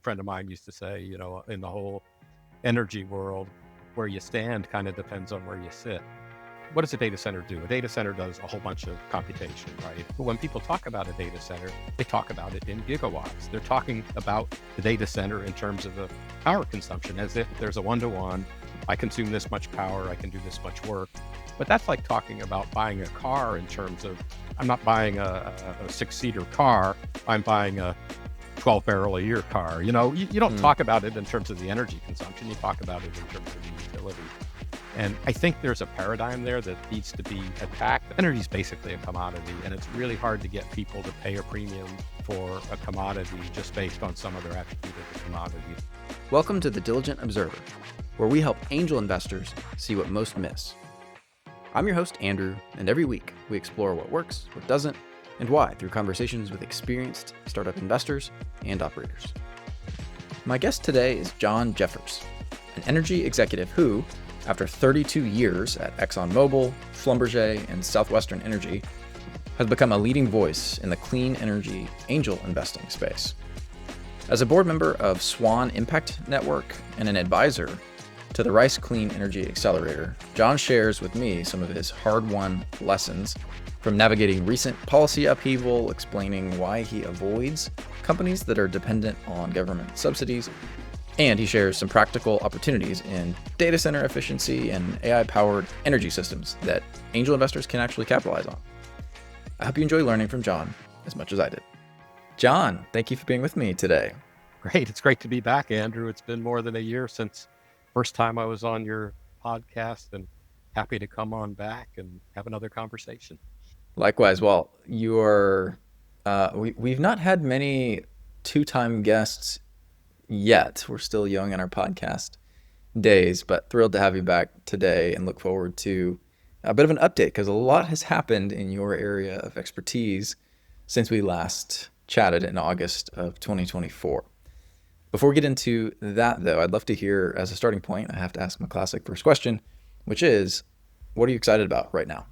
A friend of mine used to say, in the whole energy world, where you stand kind of depends on where you sit. What does a data center do? A data center does a whole bunch of computation, right? But when people talk about a data center, they talk about it in gigawatts. They're talking about the data center in terms of the power consumption, as if there's a one-to-one. I consume this much power, I can do this much work. But that's like talking about buying a car in terms of, I'm not buying a six-seater car, I'm buying a 12-barrel-a-year car. You don't talk about it in terms of the energy consumption, you talk about it in terms of the utility. And I think there's a paradigm there that needs to be attacked. Energy is basically a commodity, and it's really hard to get people to pay a premium for a commodity just based on some other attribute of the commodity. Welcome to The Diligent Observer, where we help angel investors see what most miss. I'm your host, Andrew, and every week we explore what works, what doesn't, and why through conversations with experienced startup investors and operators. My guest today is John Jeffers, an energy executive who, after 32 years at ExxonMobil, Schlumberger, and Southwestern Energy, has become a leading voice in the clean energy angel investing space. As a board member of SWAN Impact Network and an advisor to the Rice Clean Energy Accelerator, John shares with me some of his hard-won lessons from navigating recent policy upheaval, explaining why he avoids companies that are dependent on government subsidies, and he shares some practical opportunities in data center efficiency and AI-powered energy systems that angel investors can actually capitalize on. I hope you enjoy learning from John as much as I did. John, thank you for being with me today. Great. It's great to be back, Andrew. It's been more than a year since first time I was on your podcast, and happy to come on back and have another conversation. Likewise. Well, we've not had many two-time guests yet. We're still young in our podcast days, but thrilled to have you back today and look forward to a bit of an update because a lot has happened in your area of expertise since we last chatted in August of 2024. Before we get into that, though, I'd love to hear, as a starting point, I have to ask my classic first question, which is, what are you excited about right now?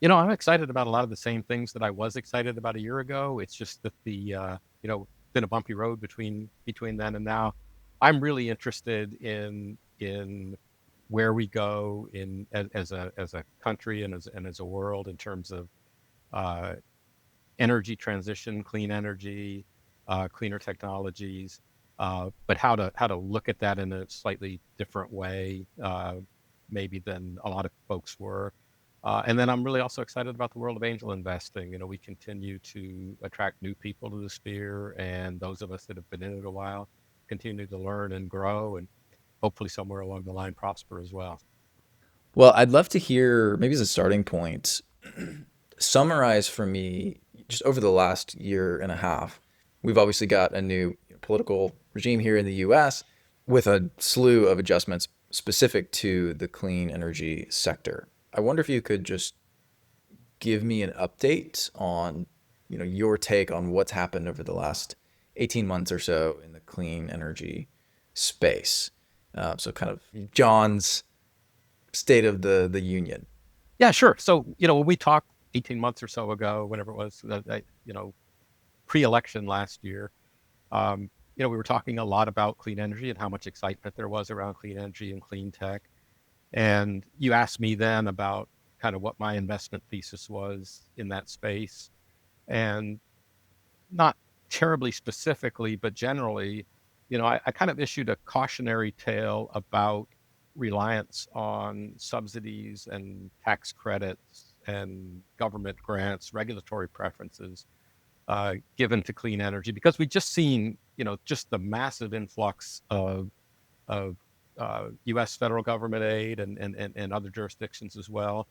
I'm excited about a lot of the same things that I was excited about a year ago. It's just that been a bumpy road between then and now. I'm really interested in where we go as a country and as a world in terms of energy transition, clean energy, cleaner technologies, but how to look at that in a slightly different way, maybe than a lot of folks were. And then I'm really also excited about the world of angel investing. We continue to attract new people to the sphere, and those of us that have been in it a while continue to learn and grow, and hopefully somewhere along the line prosper as well. Well, I'd love to hear, maybe as a starting point, summarize for me, just over the last year and a half, we've obviously got a new political regime here in the US with a slew of adjustments specific to the clean energy sector. I wonder if you could just give me an update on, your take on what's happened over the last 18 months or so in the clean energy space. So kind of John's state of the union. Yeah, sure. So, when we talked 18 months or so ago, whenever it was, pre-election last year, we were talking a lot about clean energy and how much excitement there was around clean energy and clean tech. And you asked me then about kind of what my investment thesis was in that space. And not terribly specifically, but generally, I kind of issued a cautionary tale about reliance on subsidies and tax credits and government grants, regulatory preferences given to clean energy, because we've just seen, just the massive influx of U.S. federal government aid and other jurisdictions as well,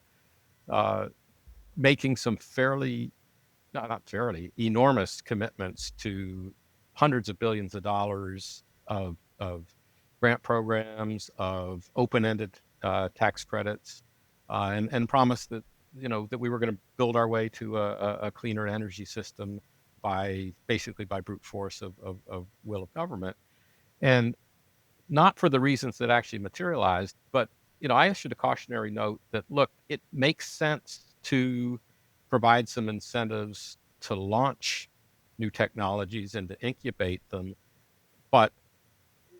making some enormous commitments to hundreds of billions of dollars of grant programs, of open-ended tax credits, and promise that that we were going to build our way to a cleaner energy system by brute force of will of government. And not for the reasons that actually materialized, but I issued a cautionary note that, look, it makes sense to provide some incentives to launch new technologies and to incubate them, but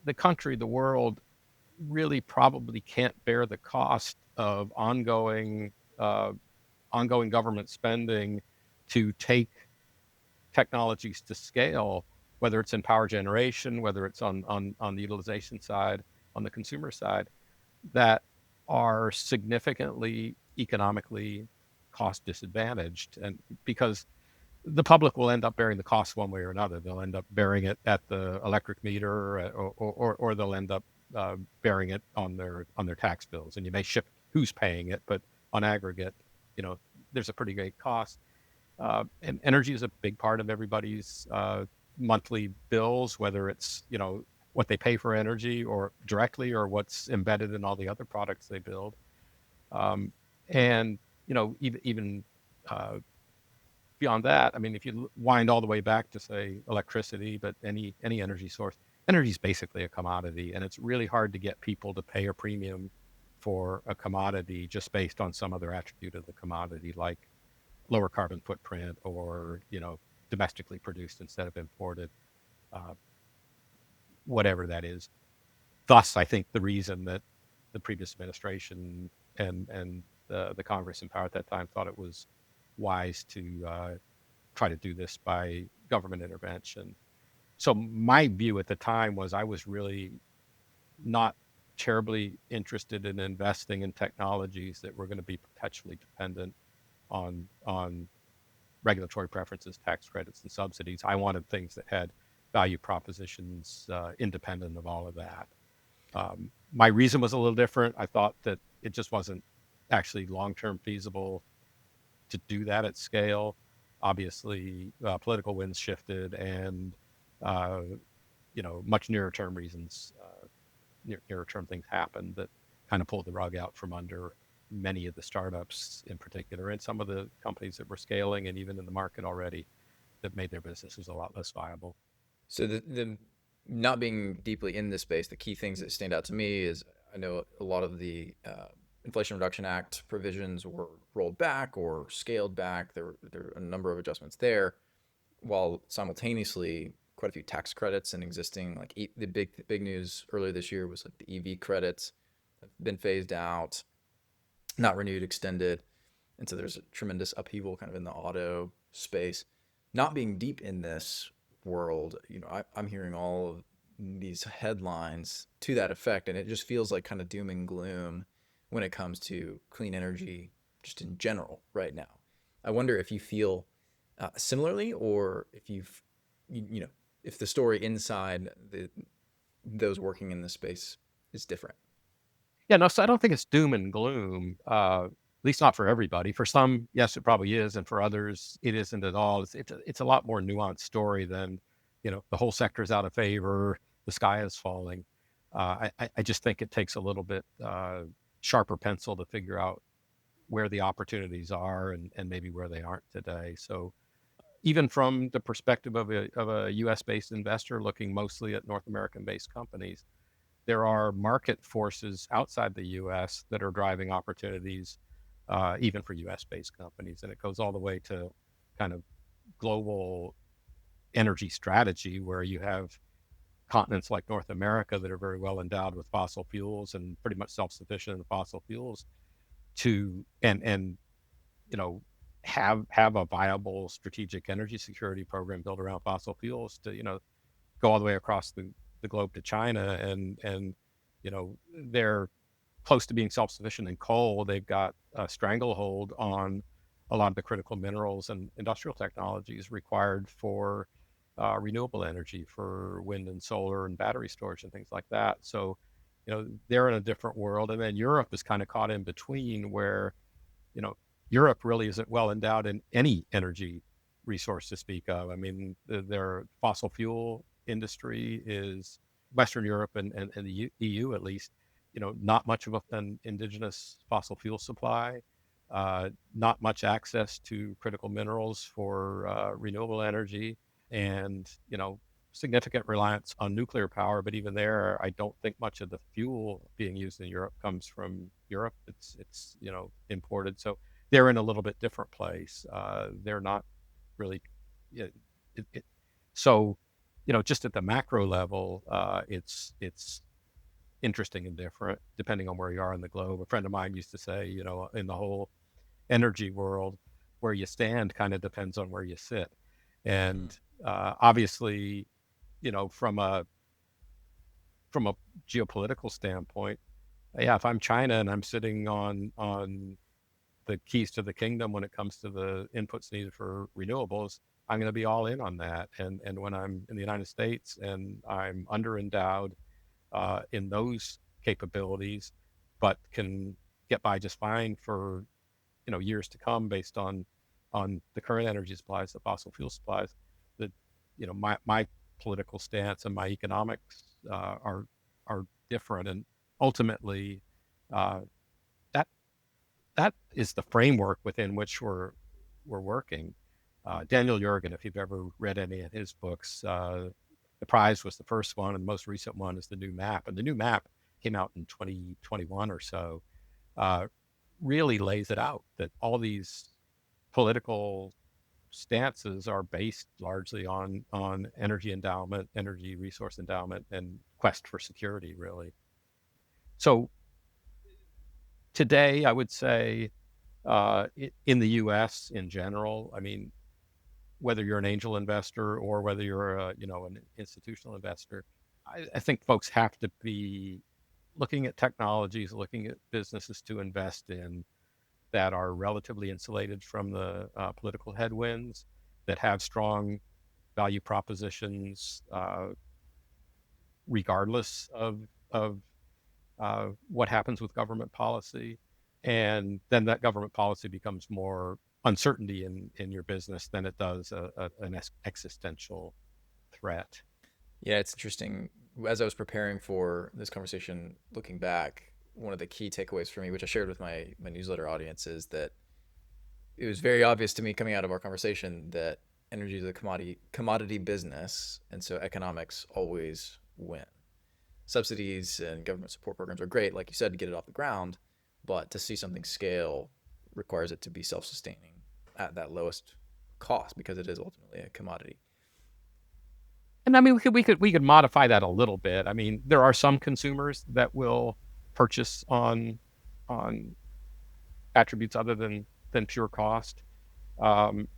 the country, the world, really probably can't bear the cost of uh, ongoing government spending to take technologies to scale, whether it's in power generation, whether it's on the utilization side, on the consumer side, that are significantly economically cost disadvantaged. And because the public will end up bearing the cost one way or another. They'll end up bearing it at the electric meter, or they'll end up bearing it on their tax bills. And you may shift who's paying it, but on aggregate, you know, there's a pretty great cost. And energy is a big part of everybody's monthly bills, whether it's, you know, what they pay for energy or directly, or what's embedded in all the other products they build. Um, and you know, even uh, beyond that, I mean, if you wind all the way back to say electricity, but any energy source, energy is basically a commodity, and it's really hard to get people to pay a premium for a commodity just based on some other attribute of the commodity, like lower carbon footprint, or, you know, domestically produced instead of imported, uh, whatever that is. Thus, I think the reason that the previous administration and the Congress in power at that time thought it was wise to try to do this by government intervention. So my view at the time was I was really not terribly interested in investing in technologies that were going to be perpetually dependent on regulatory preferences, tax credits, and subsidies. I wanted things that had value propositions independent of all of that. My reason was a little different. I thought that it just wasn't actually long-term feasible to do that at scale. Obviously, political winds shifted, and uh, you know, much nearer term reasons, nearer term things happened that kind of pulled the rug out from under many of the startups in particular, and some of the companies that were scaling and even in the market already, that made their businesses a lot less viable. So the not being deeply in this space, the key things that stand out to me is I know a lot of the Inflation Reduction Act provisions were rolled back or scaled back. There were a number of adjustments there, while simultaneously quite a few tax credits and existing like the big news earlier this year was like the EV credits have been phased out, not renewed, extended. And so there's a tremendous upheaval kind of in the auto space. Not being deep in this world, you know, I'm hearing all of these headlines to that effect, and it just feels like kind of doom and gloom when it comes to clean energy just in general right now. I wonder if you feel similarly, or if you know, if the story inside those working in this space is different. Yeah, no, so I don't think it's doom and gloom, at least not for everybody. For some, yes, it probably is, and for others, it isn't at all. It's a lot more nuanced story than, you know, the whole sector is out of favor, the sky is falling. I just think it takes a little bit sharper pencil to figure out where the opportunities are, and maybe where they aren't today. So even from the perspective of a U.S. based investor looking mostly at North American based companies, there are market forces outside the U.S. that are driving opportunities, even for U.S. based companies, and it goes all the way to kind of global energy strategy, where you have continents like North America that are very well endowed with fossil fuels and pretty much self-sufficient in fossil fuels, to and you know, have a viable strategic energy security program built around fossil fuels, to, you know, go all the way across the globe to China, and you know, they're close to being self-sufficient in coal. They've got a stranglehold on a lot of the critical minerals and industrial technologies required for renewable energy, for wind and solar and battery storage and things like that. So, you know, they're in a different world. And then Europe is kind of caught in between, where, you know, Europe really isn't well endowed in any energy resource to speak of. I mean, their fossil fuel industry is Western Europe, and the EU at least, you know, not much of an indigenous fossil fuel supply, not much access to critical minerals for renewable energy, and, you know, significant reliance on nuclear power. But even there, I don't think much of the fuel being used in Europe comes from Europe. It's you know, imported. So they're in a little bit different place. They're not really, yeah, it, it, so. just at the macro level, it's interesting and different depending on where you are in the globe. A friend of mine used to say, in the whole energy world, where you stand kind of depends on where you sit. Mm. And obviously, from a geopolitical standpoint, yeah, if I'm China and I'm sitting on the keys to the kingdom when it comes to the inputs needed for renewables, I'm going to be all in on that. And when I'm in the United States and I'm under endowed in those capabilities, but can get by just fine for years to come based on the current energy supplies, the fossil fuel supplies, that my political stance and my economics are different, and ultimately uh, that that is the framework within which we're working. Daniel Yergin, if you've ever read any of his books, The Prize was the first one, and the most recent one is The New Map. And the New Map came out in 2021 or so. Uh, really lays it out that all these political stances are based largely on energy endowment, energy resource endowment, and quest for security, really. So today, I would say in the U.S. in general, I mean, whether you're an angel investor or whether you're an institutional investor, I think folks have to be looking at technologies, looking at businesses to invest in that are relatively insulated from the political headwinds, that have strong value propositions, regardless of what happens with government policy. And then that government policy becomes more uncertainty in your business than it does an existential threat. Yeah, it's interesting. As I was preparing for this conversation, looking back, one of the key takeaways for me, which I shared with my newsletter audience, is that it was very obvious to me coming out of our conversation that energy is a commodity business, and so economics always win. Subsidies and government support programs are great, like you said, to get it off the ground, but to see something scale requires it to be self-sustaining at that lowest cost because it is ultimately a commodity. And I mean, we could modify that a little bit. I mean, there are some consumers that will purchase on attributes other than pure cost. Um,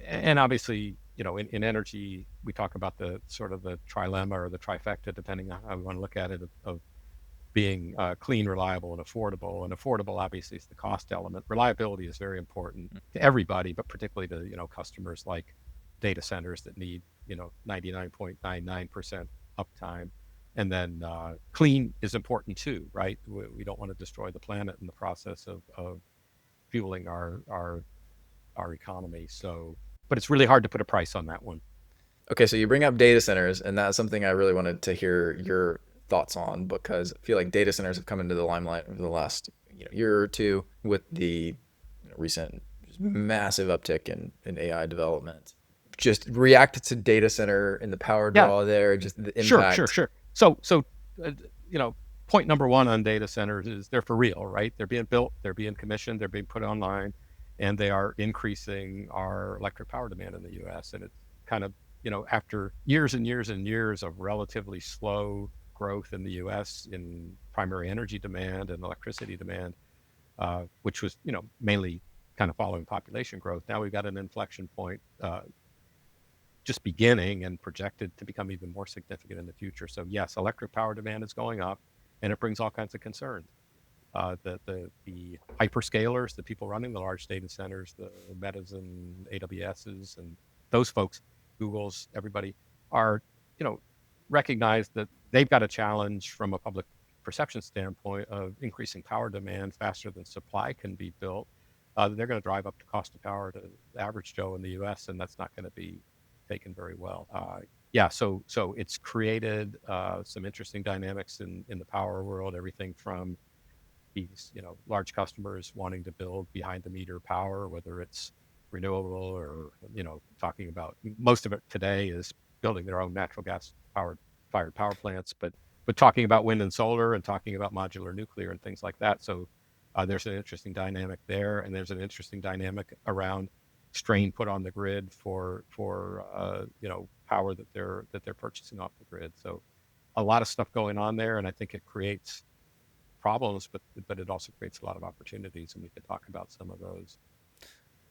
and obviously, in energy, we talk about the sort of the trilemma or the trifecta, depending on how we want to look at it, of being clean, reliable, and affordable. And affordable, obviously, is the cost element. Reliability is very important to everybody, but particularly to customers like data centers that need 99.99% uptime. And then clean is important too, right? We don't want to destroy the planet in the process of fueling our economy. So, but it's really hard to put a price on that one. Okay, so you bring up data centers, and that's something I really wanted to hear your thoughts on because I feel like data centers have come into the limelight over the last year or two with the recent massive uptick in AI development. Just react to data center and the power Yeah, draw there, just the sure, sure, impact. sure. So uh, point number one on data centers is they're for real, right? They're being built, they're being commissioned, they're being put online, and they are increasing our electric power demand in the U.S. And it's kind of, after years and years and years of relatively slow growth in the U.S. in primary energy demand and electricity demand, which was, mainly kind of following population growth. Now we've got an inflection point just beginning and projected to become even more significant in the future. So yes, electric power demand is going up, and it brings all kinds of concerns. The hyperscalers, the people running the large data centers, the Metas and AWSs, and those folks, Google's, everybody, are recognize that they've got a challenge from a public perception standpoint of increasing power demand faster than supply can be built. They're going to drive up the cost of power to the average Joe in the U.S., and that's not going to be taken very well. Yeah, so it's created some interesting dynamics in the power world. Everything from these large customers wanting to build behind the meter power, whether it's renewable or talking about most of it today is building their own natural gas fired power plants, but talking about wind and solar and talking about modular nuclear and things like that. So there's an interesting dynamic there, and there's an interesting dynamic around strain put on the grid for power that they're purchasing off the grid. So a lot of stuff going on there, and I think it creates problems, but it also creates a lot of opportunities, and we could talk about some of those.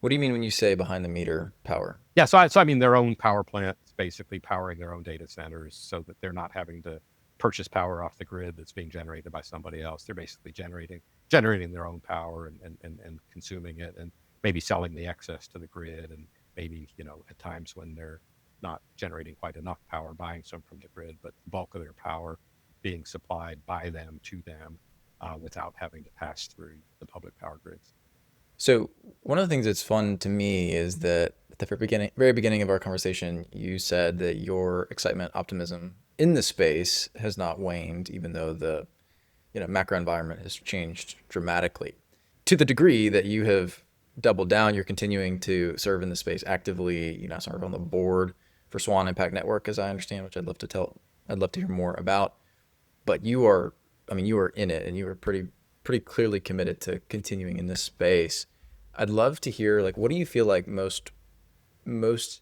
What do you mean when you say behind the meter power? Yeah, so I mean their own power plants basically powering their own data centers so that they're not having to purchase power off the grid that's being generated by somebody else. They're basically generating their own power and consuming it and maybe selling the excess to the grid, and maybe, at times when they're not generating quite enough power, buying some from the grid, but the bulk of their power being supplied by them to them, without having to pass through the public power grids. So one of the things that's fun to me is that at the very beginning of our conversation, you said that your excitement, optimism in the space has not waned, even though the macro environment has changed dramatically. To the degree that you have doubled down, you're continuing to serve in the space actively. You now serve on the board for SWAN Impact Network, as I understand, which I'd love to hear more about. But you are in it, and you are pretty clearly committed to continuing in this space. I'd love to hear, like, what do you feel like most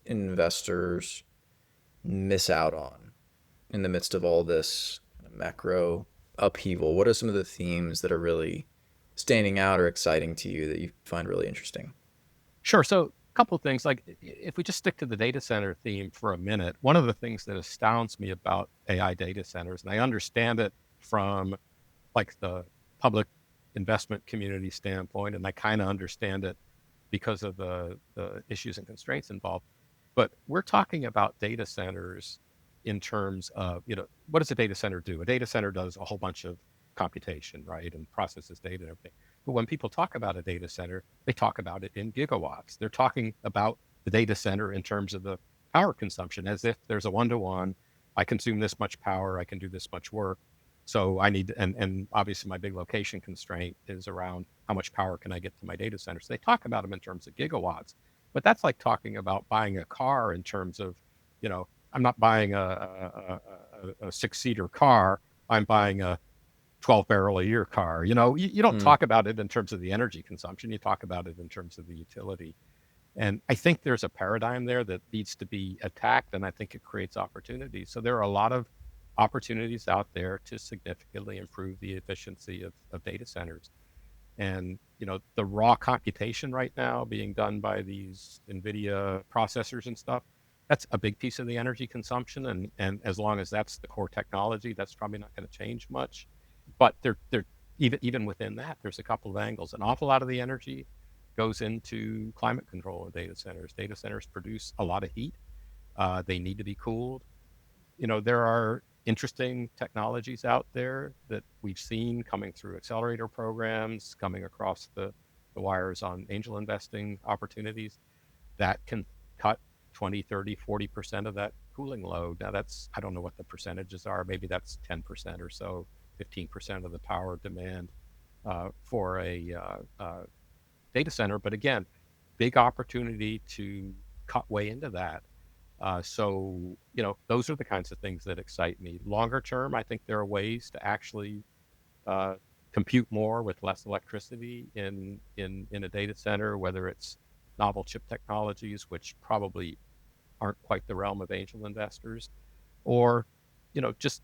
investors miss out on in the midst of all this macro upheaval? What are some of the themes that are really standing out or exciting to you that you find really interesting? Sure. So a couple of things, like if we just stick to the data center theme for a minute, one of the things that astounds me about AI data centers, and I understand it from like the public investment community standpoint, and I kind of understand it because of the issues and constraints involved. But we're talking about data centers in terms of, what does a data center do? A data center does a whole bunch of computation, right? And processes data and everything. But when people talk about a data center, they talk about it in gigawatts. They're talking about the data center in terms of the power consumption, as if there's a one-to-one. I consume this much power, I can do this much work. So I need, and obviously my big location constraint is around how much power can I get to my data center. So they talk about them in terms of gigawatts, but that's like talking about buying a car in terms of, I'm not buying a six-seater car. I'm buying a 12 barrel a year car. You don't Mm. talk about it in terms of the energy consumption. You talk about it in terms of the utility. And I think there's a paradigm there that needs to be attacked, and I think it creates opportunities. So there are a lot of opportunities out there to significantly improve the efficiency of data centers. And, the raw computation right now being done by these NVIDIA processors and stuff, that's a big piece of the energy consumption. And as long as that's the core technology, that's probably not going to change much. But they're even within that, there's a couple of angles. An awful lot of the energy goes into climate control in data centers. Data centers produce a lot of heat. They need to be cooled. There are interesting technologies out there that we've seen coming through accelerator programs, coming across the wires on angel investing opportunities that can cut 20, 30, 40% of that cooling load. Now I don't know what the percentages are. Maybe that's 10% or so, 15% of the power demand for a data center. But again, big opportunity to cut way into that. So, those are the kinds of things that excite me. Longer term, I think there are ways to actually uh, compute more with less electricity in a data center, whether it's novel chip technologies, which probably aren't quite the realm of angel investors, or, just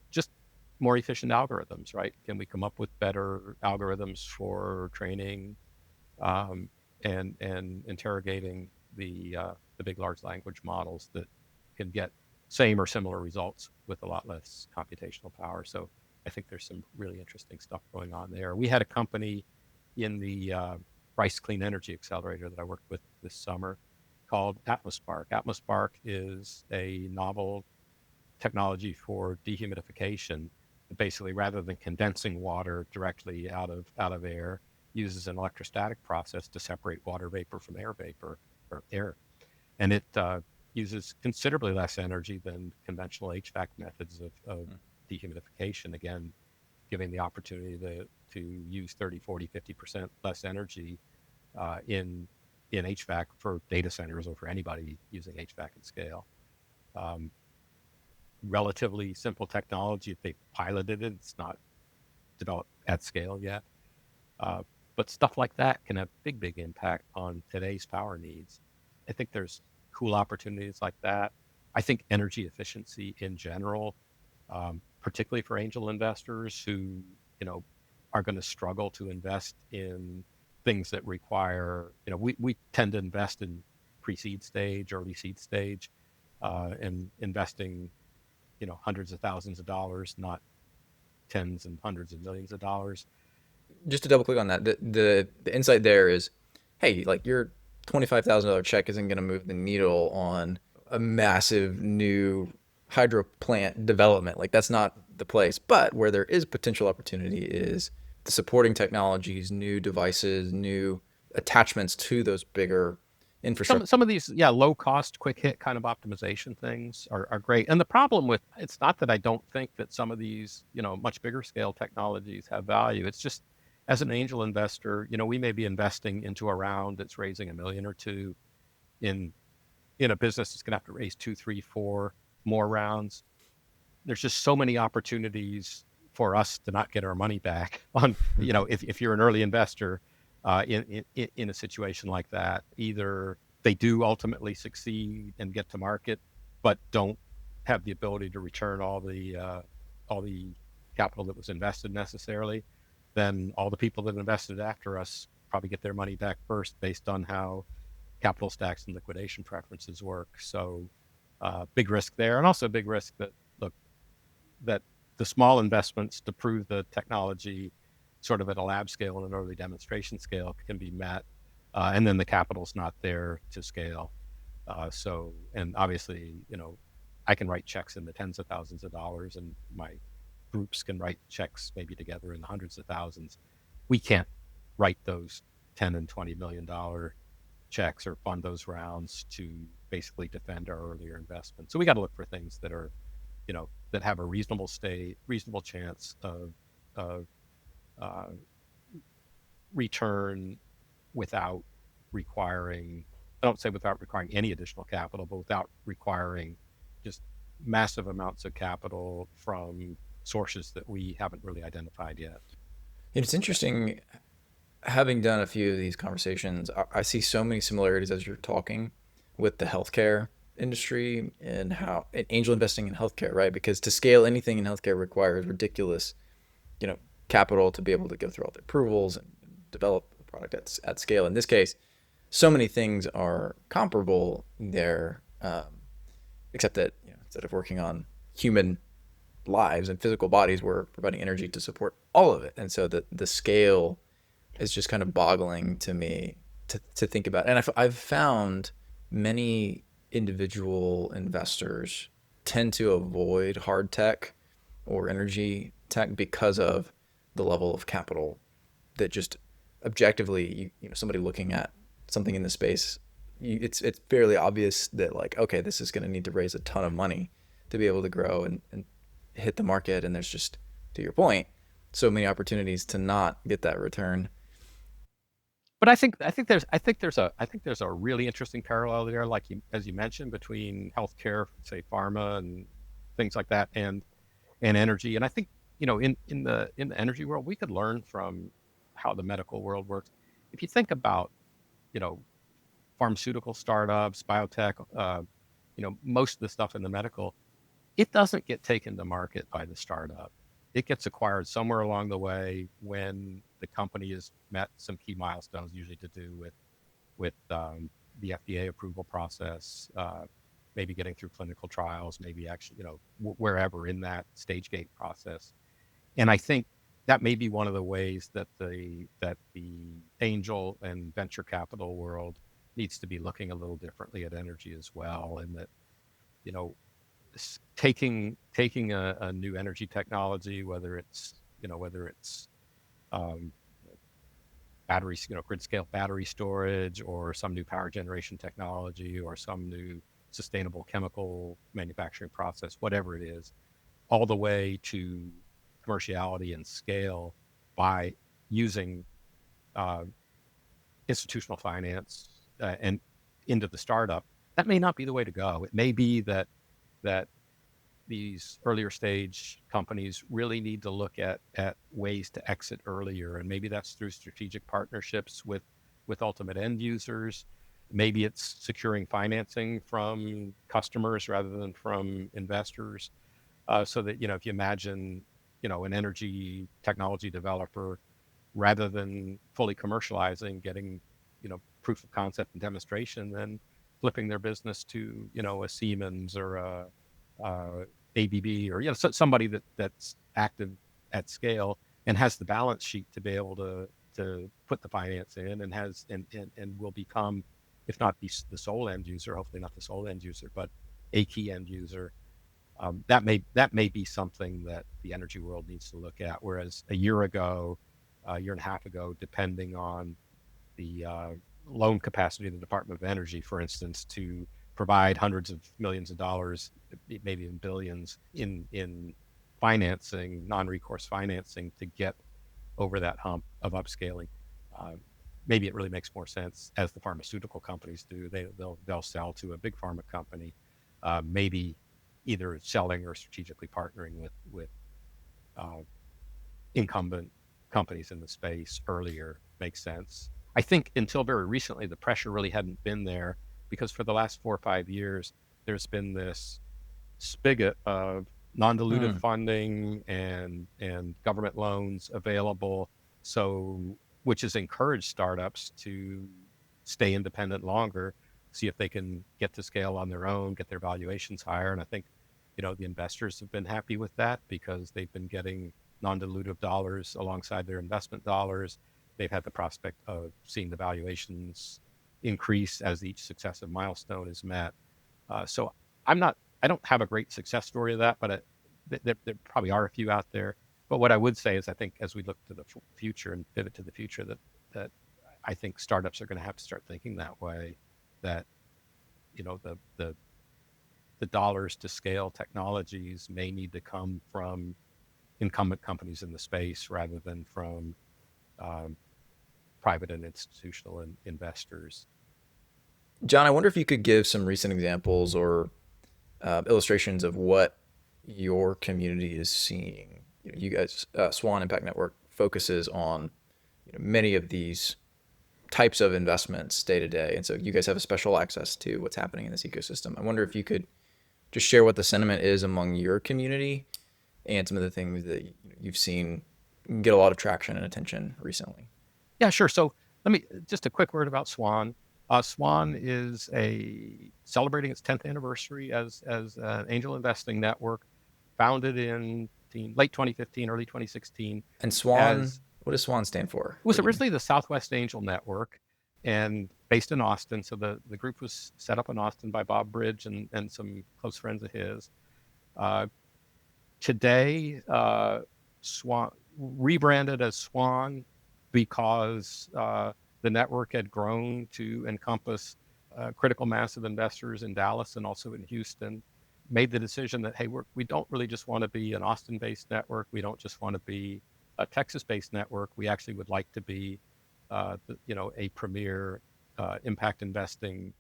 more efficient algorithms, right? Can we come up with better algorithms for training, um, and interrogating the big large language models that can get same or similar results with a lot less computational power. So I think there's some really interesting stuff going on there. We had a company in the Rice Clean Energy Accelerator that I worked with this summer called Atmospark. Atmospark is a novel technology for dehumidification. Basically, rather than condensing water directly out of air, uses an electrostatic process to separate water vapor from air vapor or air, and it uses considerably less energy than conventional HVAC methods of dehumidification. Again, giving the opportunity to use 30, 40, 50% less energy in HVAC for data centers or for anybody using HVAC at scale. Um, Relatively simple technology. If they piloted it, it's not developed at scale yet. Uh, but stuff like that can have big impact on today's power needs. I think there's cool opportunities like that. I think energy efficiency in general, particularly for angel investors who, you know, are going to struggle to invest in things that require, we tend to invest in pre-seed stage, early seed stage, and investing, hundreds of thousands of dollars, not tens and hundreds of millions of dollars. Just to double click on that, the insight there is, hey, like your $25,000 check isn't going to move the needle on a massive new hydro plant development. Like that's not the place. But where there is potential opportunity is the supporting technologies, new devices, new attachments to those bigger infrastructure. Some of these, yeah, low cost, quick hit kind of optimization things are great. And the problem with it's not that I don't think that some of these, much bigger scale technologies have value. It's just as an angel investor, we may be investing into a round that's raising a million or two in a business that's gonna have to raise two, three, four more rounds. There's just so many opportunities for us to not get our money back on, if you're an early investor in a situation like that. Either they do ultimately succeed and get to market, but don't have the ability to return all the capital that was invested necessarily. Then all the people that invested after us probably get their money back first based on how capital stacks and liquidation preferences work. So big risk there, and also big risk that look that the small investments to prove the technology sort of at a lab scale and an early demonstration scale can be met, and then the capital's not there to scale. And obviously, I can write checks in the tens of thousands of dollars, and my groups can write checks maybe together in the hundreds of thousands. We can't write those 10 and $20 million checks or fund those rounds to basically defend our earlier investment. So we got to look for things that are, that have a reasonable chance of uh, return without requiring, I don't say without requiring any additional capital, but without requiring just massive amounts of capital from sources that we haven't really identified yet. It's interesting, having done a few of these conversations, I see so many similarities as you're talking with the healthcare industry and how and angel investing in healthcare, right? Because to scale anything in healthcare requires ridiculous, capital to be able to go through all the approvals and develop a product at scale. In this case, so many things are comparable there, except that instead of working on human lives and physical bodies, we're providing energy to support all of it. And so the scale is just kind of boggling to me to think about. And I've found many individual investors tend to avoid hard tech or energy tech because of the level of capital that just objectively, somebody looking at something in the space, it's fairly obvious that like, okay, this is going to need to raise a ton of money to be able to grow and hit the market. And there's just, to your point, so many opportunities to not get that return. But I think there's a really interesting parallel there, like as you mentioned, between healthcare, say pharma and things like that, and energy. And I think, in the energy world, we could learn from how the medical world works. If you think about, you know pharmaceutical startups, biotech, most of the stuff in the medical, it doesn't get taken to market by the startup. It gets acquired somewhere along the way when the company has met some key milestones, usually to do with the FDA approval process, maybe getting through clinical trials, maybe actually, wherever in that stage gate process. And I think that may be one of the ways that the angel and venture capital world needs to be looking a little differently at energy as well, and that, you know taking a new energy technology, whether it's um, batteries, grid scale battery storage, or some new power generation technology, or some new sustainable chemical manufacturing process, whatever it is, all the way to commerciality and scale by using uh, institutional finance and into the startup. That may not be the way to go. It may be that these earlier stage companies really need to look at ways to exit earlier, and maybe that's through strategic partnerships with ultimate end users. Maybe it's securing financing from customers rather than from investors. So that, if you imagine, an energy technology developer, rather than fully commercializing, getting, proof of concept and demonstration, then flipping their business to, a Siemens or a ABB, or, somebody that's active at scale and has the balance sheet to be able to put the finance in, and has and will become, if not the sole end user, hopefully not the sole end user, but a key end user. That may be something that the energy world needs to look at. Whereas a year ago, a year and a half ago, depending on the loan capacity of the Department of Energy, for instance, to provide hundreds of millions of dollars, maybe in billions, in financing, non-recourse financing, to get over that hump of upscaling. Uh, Maybe it really makes more sense, as the pharmaceutical companies do. They'll sell to a big pharma company, maybe either selling or strategically partnering with uh, incumbent companies in the space earlier makes sense. I think until very recently, the pressure really hadn't been there, because for the last 4 or 5 years, there's been this spigot of non-dilutive Mm. funding and government loans available, so which has encouraged startups to stay independent longer, see if they can get to scale on their own, get their valuations higher. And I think, the investors have been happy with that, because they've been getting non-dilutive dollars alongside their investment dollars. They've had the prospect of seeing the valuations increase as each successive milestone is met. So I'm not, I don't have a great success story of that, but there probably are a few out there. But what I would say is, I think as we look to the future and pivot to the future, that I think startups are going to have to start thinking that way. That, the dollars to scale technologies may need to come from incumbent companies in the space, rather than from um, private and institutional investors. John, I wonder if you could give some recent examples or illustrations of what your community is seeing. You guys, Swan Impact Network focuses on many of these types of investments day to day, and so you guys have a special access to what's happening in this ecosystem. I wonder if you could just share what the sentiment is among your community and some of the things that you've seen get a lot of traction and attention recently. Yeah, sure. So let me just a quick word about SWAN. SWAN is celebrating its 10th anniversary as an angel investing network, founded in late 2015, early 2016. And Swan, As what does Swan stand for? It was originally the Southwest Angel Network, and based in Austin. So the group was set up in Austin by Bob Bridge and some close friends of his. Uh, Today, Swan rebranded as Swan, because the network had grown to encompass critical mass of investors in Dallas and also in Houston. Made the decision that, hey, we don't really just want to be an Austin-based network. We don't just want to be a Texas-based network. We actually would like to be, a premier impact investing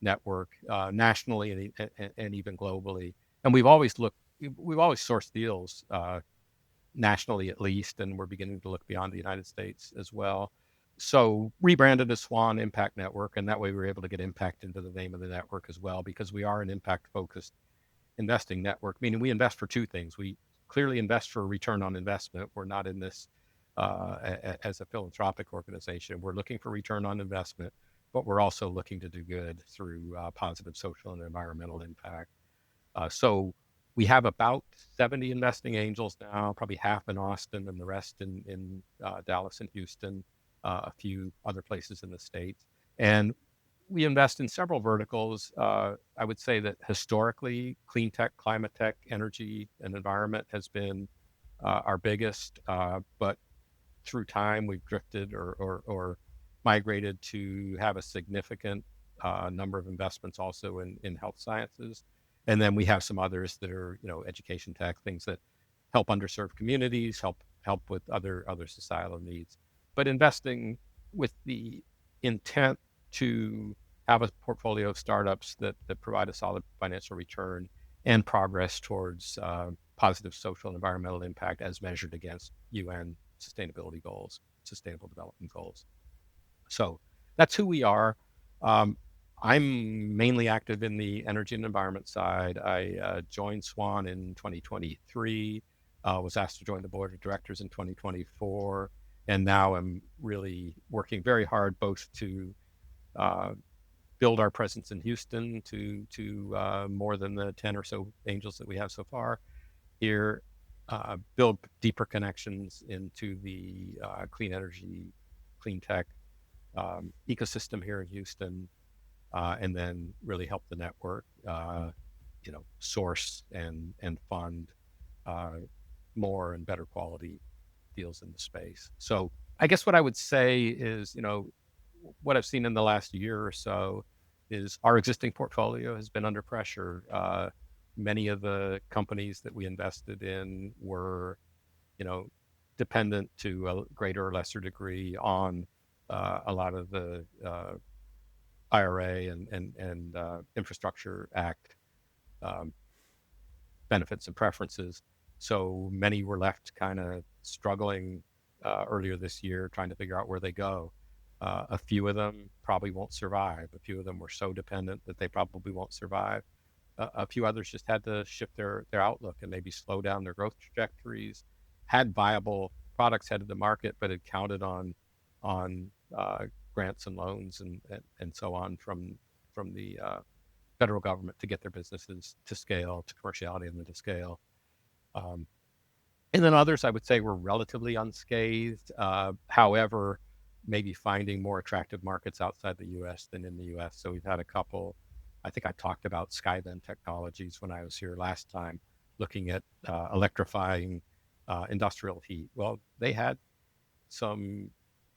network, nationally and even globally. And we've always sourced deals nationally, at least, and we're beginning to look beyond the United States as well. So rebranded as Swan Impact Network, and that way we were able to get impact into the name of the network as well, because we are an impact-focused investing network, meaning we invest for two things. We clearly invest for a return on investment. We're not in this as a philanthropic organization. We're looking for return on investment, but we're also looking to do good through positive social and environmental impact. So we have about 70 investing angels now, probably half in Austin and the rest in Dallas and Houston, a few other places in the States. And we invest in several verticals. I would say that historically, clean tech, climate tech, energy, and environment has been our biggest, but through time we've drifted or migrated to have a significant number of investments also in health sciences. And then we have some others that are, education tech, things that help underserved communities, help with other societal needs. But investing with the intent to have a portfolio of startups that provide a solid financial return and progress towards positive social and environmental impact as measured against UN sustainability goals, sustainable development goals. So that's who we are. Um, I'm mainly active in the energy and environment side. I joined SWAN in 2023, was asked to join the board of directors in 2024, and now I'm really working very hard both to uh, build our presence in Houston to more than the 10 or so angels that we have so far here, build deeper connections into the clean energy, clean tech ecosystem here in Houston, and then really help the network, source and fund uh, more and better quality deals in the space. So I guess what I would say is, what I've seen in the last year or so is our existing portfolio has been under pressure. Many of the companies that we invested in were, you know, dependent to a greater or lesser degree on a lot of the IRA and Infrastructure Act um, benefits and preferences. So many were left kind of struggling earlier this year, trying to figure out where they go. A few of them probably won't survive. A few of them were so dependent that they probably won't survive. A few others just had to shift their outlook and maybe slow down their growth trajectories. Had viable products headed to market, but had counted on grants and loans and so on from the federal government to get their businesses to scale, to commerciality, and then to scale. Um, and then others, I would say, were relatively unscathed. However, maybe finding more attractive markets outside the U.S. than in the U.S. So we've had a couple. I think I talked about Skybend Technologies when I was here last time, looking at electrifying industrial heat. Well, they had some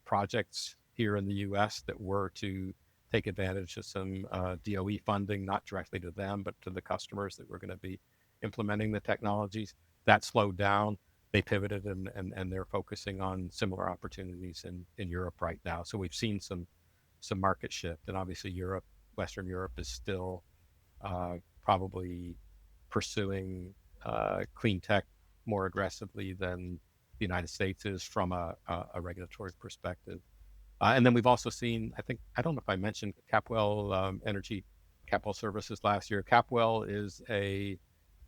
projects here in the U.S. that were to take advantage of some DOE funding, not directly to them, but to the customers that were going to be implementing the technologies. That slowed down. They pivoted and they're focusing on similar opportunities in Europe right now. So we've seen some market shift, and obviously Western Europe is still probably pursuing clean tech more aggressively than the United States is from a regulatory perspective. And then we've also seen, I don't know if I mentioned Capwell Energy, Capwell Services last year. Capwell is a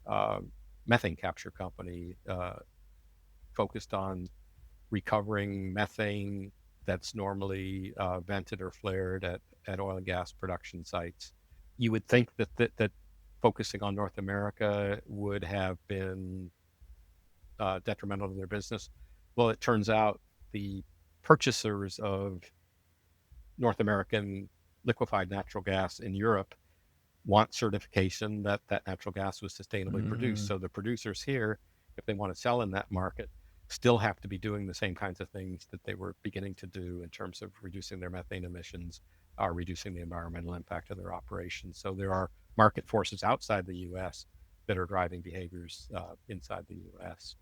uh, methane capture company focused on recovering methane that's normally vented or flared at oil and gas production sites. You would think that focusing on North America would have been detrimental to their business. Well, it turns out the purchasers of North American liquefied natural gas in Europe want certification that that natural gas was sustainably produced. Mm. So the producers here, if they want to sell in that market, still have to be doing the same kinds of things that they were beginning to do in terms of reducing their methane emissions, reducing the environmental impact of their operations. So there are market forces outside the U.S. that are driving behaviors inside the U.S.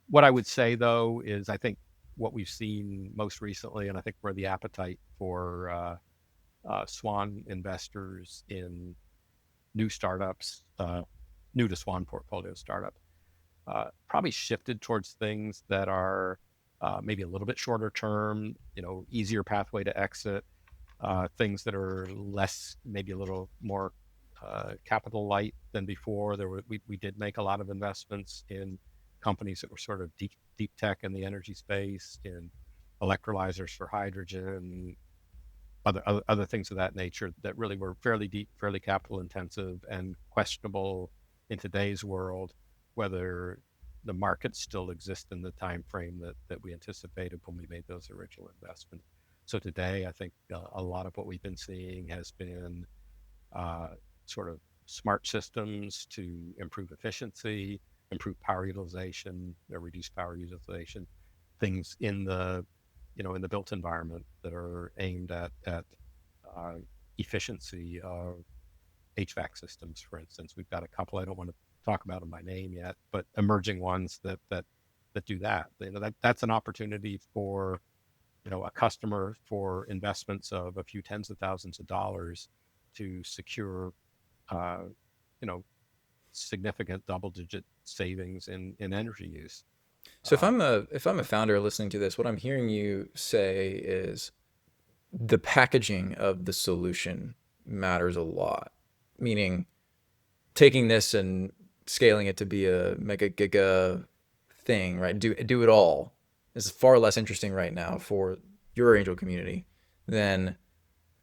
What I would say, though, is I think what we've seen most recently, and I think where the appetite for SWAN investors in new startups, new to SWAN portfolio startup, probably shifted towards things that are maybe a little bit shorter term, easier pathway to exit, things that are less, maybe a little more capital light than before. We did make a lot of investments in companies that were sort of deep tech in the energy space, in electrolyzers for hydrogen, other things of that nature that really were fairly deep, fairly capital intensive, and questionable in today's world whether the markets still exist in the time frame that we anticipated when we made those original investments. So today, I think a lot of what we've been seeing has been uh, sort of smart systems to improve efficiency, improve power utilization, or reduce power utilization, things in the built environment that are aimed at uh, efficiency of HVAC systems, for instance. We've got a couple I don't want to talk about them by name yet, but emerging ones that do that. That's an opportunity for a customer for investments of a few tens of thousands of dollars to secure uh, you know significant double-digit savings in energy use. So Um, if I'm a founder listening to this, what I'm hearing you say is the packaging of the solution matters a lot. Meaning, taking this and scaling it to be a mega giga thing, right? Do it all is far less interesting right now for your angel community than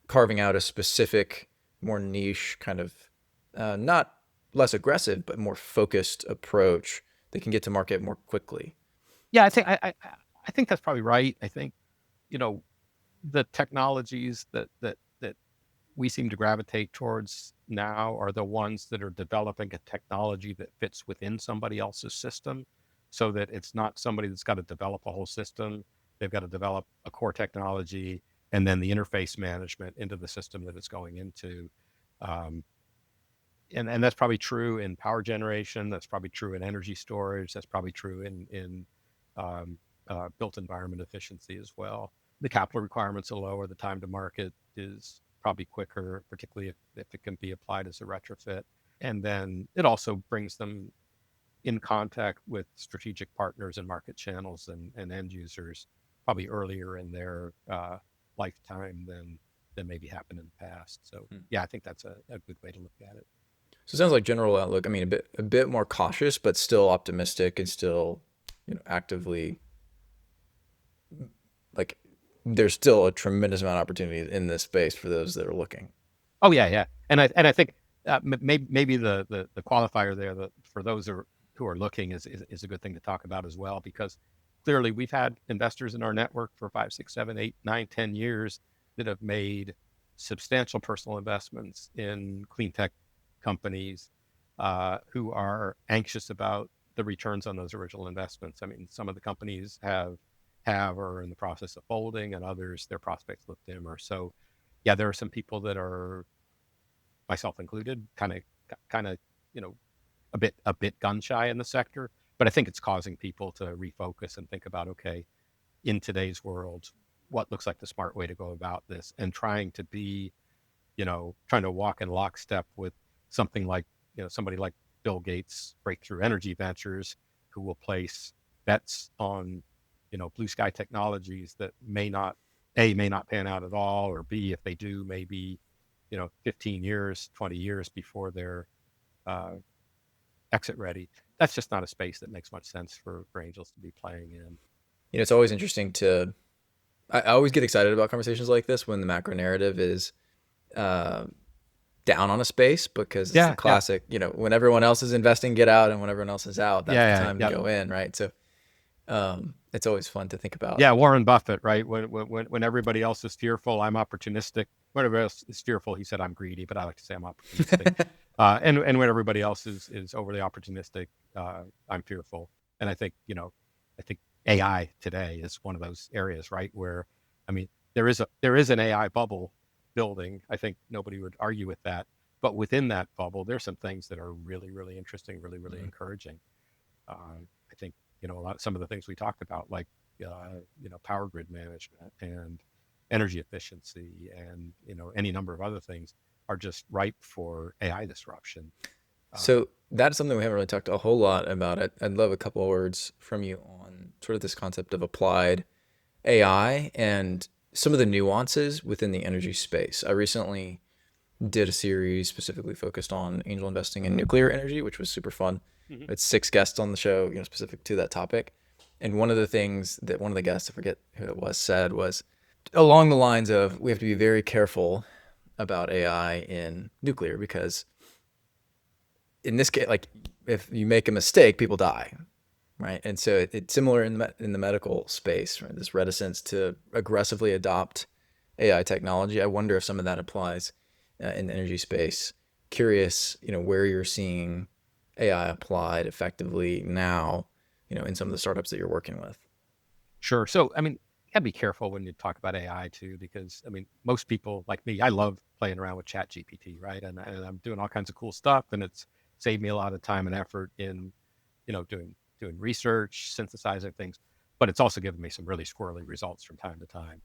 carving out a specific, more niche kind of, not less aggressive, but more focused approach that can get to market more quickly. Yeah, I think that's probably right. I think, you know, the technologies that we seem to gravitate towards now are the ones that are developing a technology that fits within somebody else's system, so that it's not somebody that's got to develop a whole system. They've got to develop a core technology and then the interface management into the system that it's going into. Um, and that's probably true in power generation. That's probably true in energy storage. That's probably true in um, built environment efficiency as well. The capital requirements are lower. The time to market is probably quicker, particularly if it can be applied as a retrofit. And then it also brings them in contact with strategic partners and market channels and end users probably earlier in their lifetime than maybe happened in the past. So Hmm. yeah, I think that's a good way to look at it. So it sounds like general outlook. I mean, a bit more cautious, but still optimistic and still, actively like there's still a tremendous amount of opportunity in this space for those that are looking. Oh yeah, yeah, and I think maybe the qualifier there that for those who are looking is a good thing to talk about as well, because clearly we've had investors in our network for 5, 6, 7, 8, 9, 10 years that have made substantial personal investments in clean tech companies, who are anxious about the returns on those original investments. I mean, some of the companies have or are in the process of folding, and others their prospects look dimmer. So yeah, there are some people that are, myself included, kind of, you know, a bit gun shy in the sector. But I think it's causing people to refocus and think about, okay, in today's world, what looks like the smart way to go about this, and trying to walk in lockstep with something like, somebody like Bill Gates' breakthrough energy ventures, who will place bets on, blue sky technologies that may not pan out at all, or B, if they do, maybe, 15 years, 20 years before they're uh, exit ready. That's just not a space that makes much sense for angels to be playing in. It's always interesting to. I always get excited about conversations like this when the macro narrative is uh, down on a space because it's the Yeah, yeah, classic. When everyone else is investing, get out, and when everyone else is out, that's the yeah, time to yeah, go in, right? So it's always fun to think about. yeah. Warren Buffett, right? When everybody else is fearful, I'm opportunistic. When everybody else is fearful, he said I'm greedy, but I like to say I'm opportunistic. And when everybody else is overly opportunistic, I'm fearful. And I think AI today is one of those areas, right? Where, I mean, there is an AI bubble building. I think nobody would argue with that. But within that bubble, there's some things that are really, really interesting, really, really Mhm. encouraging. I think, some of the things we talked about, like power grid management and energy efficiency, and any number of other things, are just ripe for AI disruption. Um, So that's something we haven't really talked a whole lot about. I'd love a couple of words from you on sort of this concept of applied AI and some of the nuances within the energy space. I recently did a series specifically focused on angel investing in nuclear energy, which was super fun. mhm. It's 6 guests on the show, specific to that topic. And one of the things that one of the guests, I forget who it was, said was along the lines of we have to be very careful about AI in nuclear because in this case, like if you make a mistake, people die, right? And so it's similar in the medical space, right? This reticence to aggressively adopt AI technology. I wonder if some of that applies in the energy space. Curious, where you're seeing AI applied effectively now, in some of the startups that you're working with. Sure. So, I mean, you gotta be careful when you talk about AI too, because I mean, most people like me, I love playing around with Chat GPT, right? And I'm doing all kinds of cool stuff, and it's saved me a lot of time and effort in, doing research, synthesizing things. But it's also given me some really squirrely results from time to time.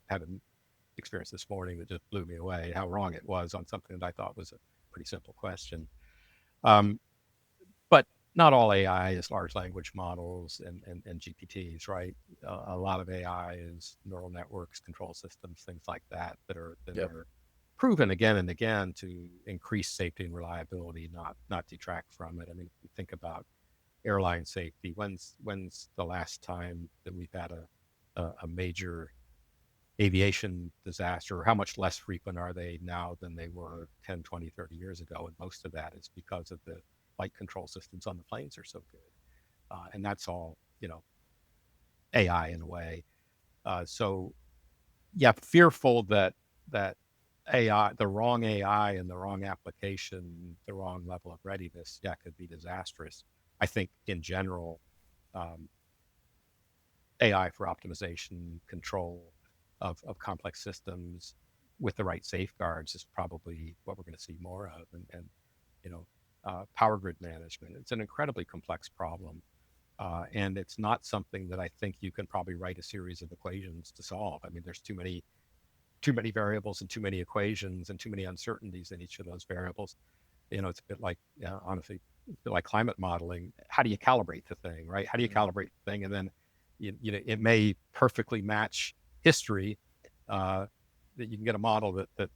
Had an experience this morning that just blew me away, how wrong it was on something that I thought was a pretty simple question. Um, but not all AI is large language models and GPTs, right? A lot of AI is neural networks, control systems, things like that that Yep. are proven again and again to increase safety and reliability, not detract from it. I mean, if you think about airline safety, when's the last time that we've had a major aviation disaster? Or how much less frequent are they now than they were 10, 20, 30 years ago? And most of that is because of the flight control systems on the planes are so good. And that's all, AI in a way. So yeah, fearful that AI, the wrong AI and the wrong application, the wrong level of readiness, yeah, could be disastrous. I think in general, um, AI for optimization, control of complex systems with the right safeguards is probably what we're going to see more of. And you know, power grid management. It's an incredibly complex problem. And it's not something that I think you can probably write a series of equations to solve. I mean, there's too many variables and too many equations and too many uncertainties in each of those variables. It's a bit like, honestly, it's a bit like climate modeling. How do you calibrate the thing, right? How do you Mhm. calibrate the thing? And then, it may perfectly match history, uh, that you can get a model that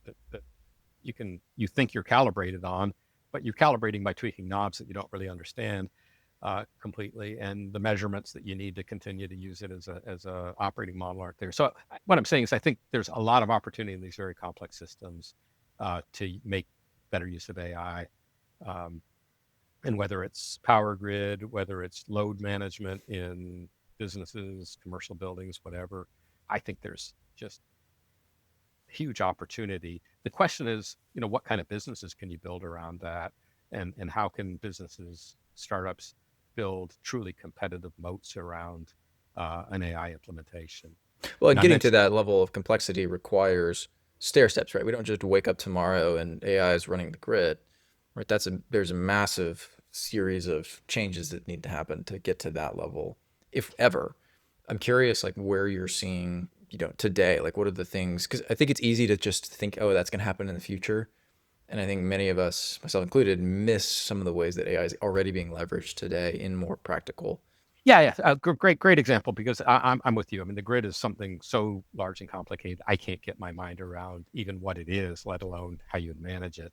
you think you're calibrated on, but you're calibrating by tweaking knobs that you don't really understand completely, and the measurements that you need to continue to use it as a operating model aren't there. So what I'm saying is, I think there's a lot of opportunity in these very complex systems to make better use of AI, um, and whether it's power grid, whether it's load management in businesses, commercial buildings, whatever. I think there's just huge opportunity. The question is, what kind of businesses can you build around that? And how can businesses, startups build truly competitive moats around an AI implementation? Well, and And I getting to mentioned, that level of complexity requires stair steps, right? We don't just wake up tomorrow and AI is running the grid, right? There's a massive series of changes that need to happen to get to that level, if ever. I'm curious, like where you're seeing, today, like what are the things? Because I think it's easy to just think, oh, that's going to happen in the future. And I think many of us, myself included, miss some of the ways that AI is already being leveraged today in more practical. yeah, yeah, great example, because I'm with you. I mean, the grid is something so large and complicated. I can't get my mind around even what it is, let alone how you'd manage it.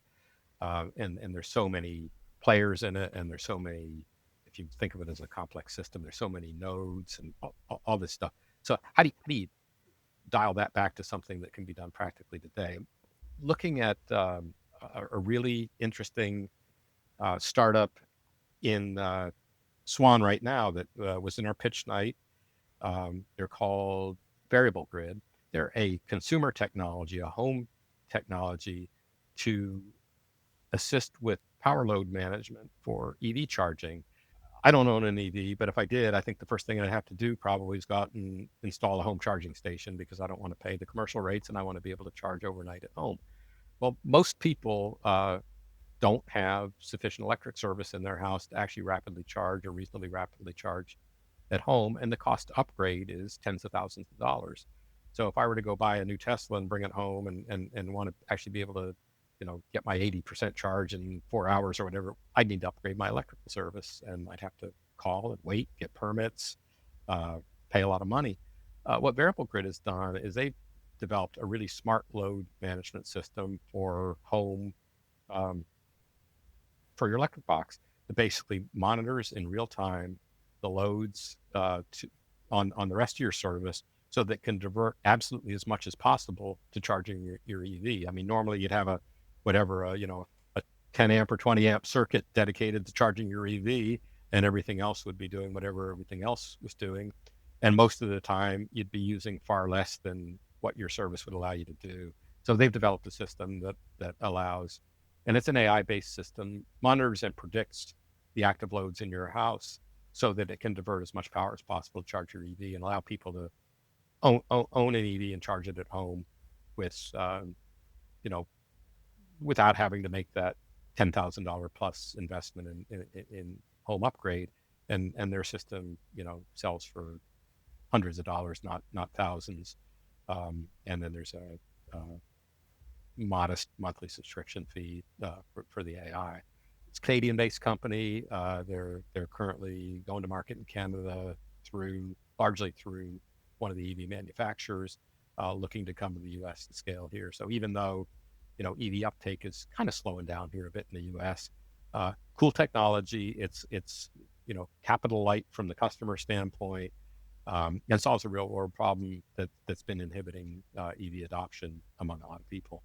And there's so many players in it, and there's so many. If you think of it as a complex system, there's so many nodes and all this stuff. So how do you dial that back to something that can be done practically today? Looking at a really interesting startup in SWAN right now that was in our pitch night. They're called Variable Grid. They're a consumer technology, a home technology to assist with power load management for EV charging. I don't own an EV, but if I did, I think the first thing I'd have to do probably is go out and install a home charging station, because I don't want to pay the commercial rates and I want to be able to charge overnight at home. Well, most people don't have sufficient electric service in their house to actually rapidly charge or reasonably rapidly charge at home, and the cost to upgrade is tens of thousands of dollars. So if I were to go buy a new Tesla and bring it home and want to actually be able to, get my 80% charge in 4 hours or whatever, I'd need to upgrade my electrical service, and I'd have to call and wait, get permits, pay a lot of money. What Variable Grid has done is they've developed a really smart load management system for home, um, for your electric box, that basically monitors in real time the loads on the rest of your service, so that can divert absolutely as much as possible to charging your EV. I mean, normally you'd have a 10 amp or 20 amp circuit dedicated to charging your EV, and everything else would be doing whatever everything else was doing. And most of the time, you'd be using far less than what your service would allow you to do. So they've developed a system that allows, and it's an AI-based system, monitors and predicts the active loads in your house, so that it can divert as much power as possible to charge your EV and allow people to own an EV and charge it at home with, you know, without having to make that $10,000 plus investment in home upgrade. And their system, sells for hundreds of dollars, not thousands. And then there's a modest monthly subscription fee for the AI. It's a Canadian-based company. They're currently going to market in Canada largely through one of the EV manufacturers, looking to come to the U.S. and scale here. So even though, EV uptake is kind of slowing down here a bit in the U.S., cool technology. It's capital light from the customer standpoint, and solves a real world problem that's been inhibiting EV adoption among a lot of people.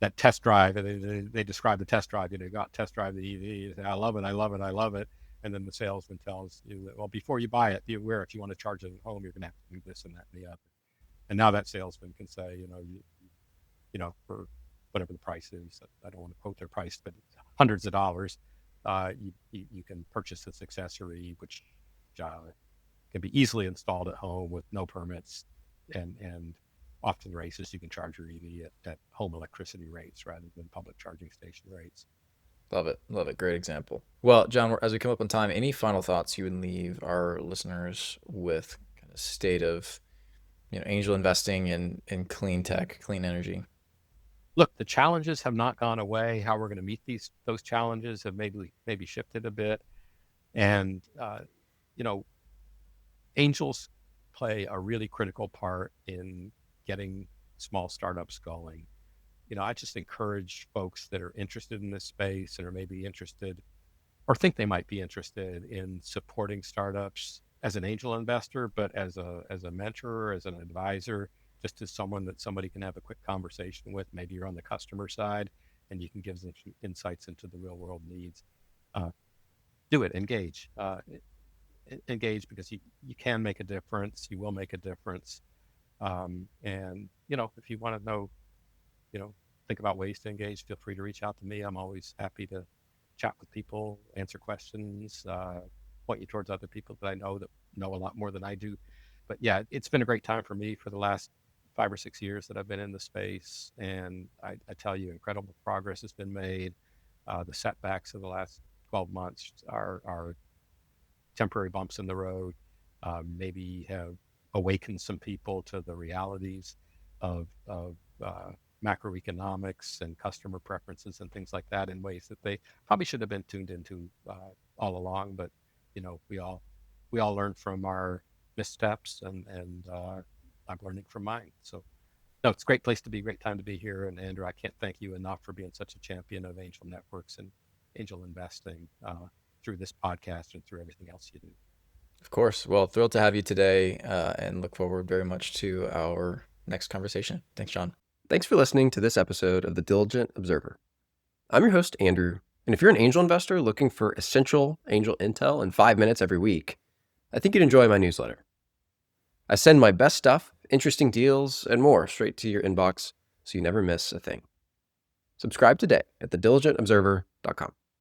That test drive, they describe the test drive. You got test drive the EV. You say, I love it, I love it, I love it. And then the salesman tells you that, well, before you buy it, be aware if you want to charge it at home, you're going to have to do this and that and the other. And now that salesman can say, for whatever the price is, I don't want to quote their price, but hundreds of dollars, you can purchase this accessory, which can be easily installed at home with no permits, and often races you can charge your EV at home electricity rates rather than public charging station rates. Love it. Love it. Great example. Well, John, as we come up on time, any final thoughts you would leave our listeners with kind of state of, angel investing in clean tech, clean energy? Look, the challenges have not gone away. How we're going to meet those challenges have maybe shifted a bit. And, angels play a really critical part in getting small startups going. I just encourage folks that are interested in this space and are maybe interested or think they might be interested in supporting startups as an angel investor, but as a mentor, as an advisor, just as someone that somebody can have a quick conversation with. Maybe you're on the customer side and you can give them insights into the real world needs. Do it, engage because you can make a difference. You will make a difference. And, if you want to know, think about ways to engage, feel free to reach out to me. I'm always happy to chat with people, answer questions, point you towards other people that I know that know a lot more than I do. But yeah, it's been a great time for me for the last 5 or 6 years that I've been in the space. And I tell you, incredible progress has been made. The setbacks of the last 12 months are temporary bumps in the road, maybe have awakened some people to the realities of macroeconomics and customer preferences and things like that in ways that they probably should have been tuned into all along. But we all learn from our missteps, and I'm learning from mine. So no, it's a great place to be, great time to be here. And Andrew, I can't thank you enough for being such a champion of angel networks and angel investing through this podcast and through everything else you do. Of course. Well, thrilled to have you today, and look forward very much to our next conversation. Thanks, John. Thanks for listening to this episode of The Diligent Observer. I'm your host, Andrew, and if you're an angel investor looking for essential angel intel in 5 minutes every week, I think you'd enjoy my newsletter. I send my best stuff, interesting deals, and more straight to your inbox so you never miss a thing. Subscribe today at thediligentobserver.com.